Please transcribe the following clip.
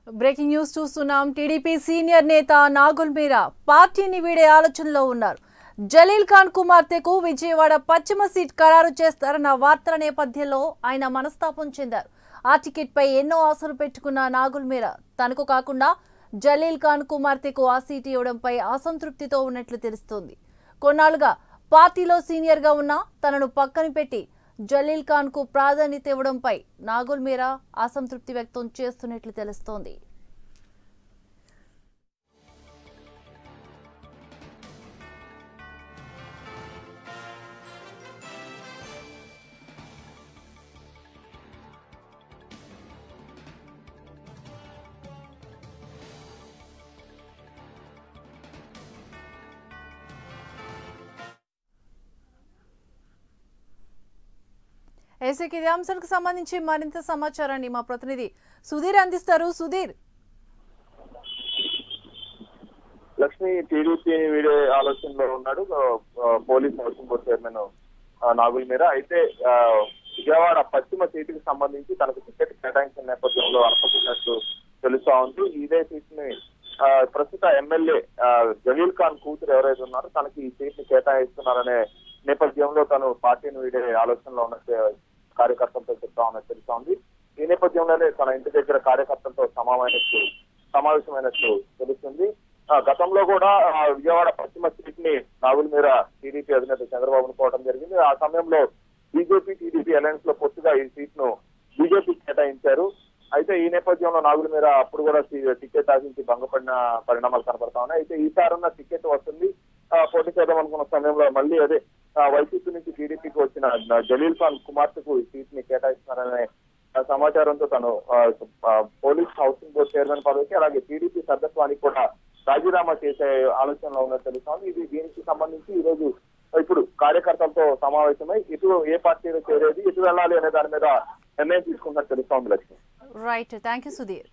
Breaking news చూస్తున్నాం. TDP senior నేత నాగుల్ మీరా పార్టీని వీడే ఆలోచనలో ఉన్నారు. జలీల్ ఖాన్ కుమార్తెకు విజయవాడ పశ్చిమ సీట్ ఖరారు చేస్తారన్న వార్తల నేపథ్యంలో ఆయన మనస్తాపం చెందారు. ఆ టికెట్ పై ఎన్నో ఆశలు పెట్టుకున్న నాగుల్ మీరా తనకు కాకుండా జలీల్ ఖాన్ కుమార్తెకు ఆ సీటు ఇవ్వడంపై అసంతృప్తితో ఉన్నట్లు తెలుస్తోంది. కొన్నాళ్లుగా పార్టీలో సీనియర్ గా ఉన్న తనను పక్కన పెట్టి జలీల్ ఖాన్ కు ప్రాధాన్యత ఇవ్వడంపై నాగుల్ మీరా అసంతృప్తి వ్యక్తం చేస్తున్నట్లు తెలుస్తోంది. ఇదే అంశానికి సంబంధించి మరింత సమాచారాన్ని మా ప్రతినిధి సుధీర్ అందిస్తారు. సుధీర్, లక్ష్మి టీడీపీ వీడే ఆలోచనలో ఉన్నాడు police housing board chairman Nagul Meera. అయితే విజయవాడ పశ్చిమ సీటుకి సంబంధించి తనకు టికెట్ కేటాయించిన నేపథ్యంలో అనుకుంటున్నట్టు తెలుస్తా ఉంది. ఇదే సీట్ ని ప్రస్తుత ఎమ్మెల్యే జలీల్ ఖాన్ కూతురు ఎవరైతే ఉన్నారో తనకి ఈ సీట్ ని కేటాయిస్తున్నారనే నేపథ్యంలో తను పార్టీని వీడే ఆలోచనలో ఉన్నట్టు కార్యకర్తలతో చెప్తా ఉన్నట్టు తెలుస్తా ఉంది. ఈ నేపథ్యంలోనే తన ఇంటి దగ్గర కార్యకర్తలతో సమావేశమైనట్టు తెలుస్తుంది. గతంలో కూడా విజయవాడ పశ్చిమ సీట్ ని నాగుల్ మీరా టీడీపీ అధినేత చంద్రబాబును కోవడం జరిగింది. ఆ సమయంలో బీజేపీ టీడీపీ అలయన్స్ లో పూర్తిగా ఈ సీట్ ను బీజేపీ కేటాయించారు. అయితే ఈ నేపథ్యంలో నాగుల్ మీరా అప్పుడు కూడా టికెట్ ఆశించి భంగపడిన పరిణామాలు కనపడతా ఉన్నాయి. అయితే ఈసారన్న టికెట్ వస్తుంది పోటీ చేద్దాం అనుకున్న సమయంలో మళ్ళీ అదే వైసీపీ నుంచి టీడీపీకి వచ్చిన జలీల్ ఖాన్ కుమార్తెకు ఈ సీట్ ని కేటాయిస్తున్నారనే సమాచారంతో తను పోలీస్ హౌసింగ్ బోర్డు చైర్మన్ పదవికి అలాగే టీడీపీ సభ్యత్వానికి కూడా రాజీనామా చేసే ఆలోచనలో ఉన్నట్టు తెలుస్తోంది. దీనికి సంబంధించి ఈ రోజు ఇప్పుడు కార్యకర్తలతో సమావేశమై ఏ పార్టీలో చేరేది ఎటు వెళ్ళాలి అనే దాని మీద నిర్ణయం తీసుకున్నట్టు తెలుస్తోంది. Lakshmi. Right, thank you Sudheer.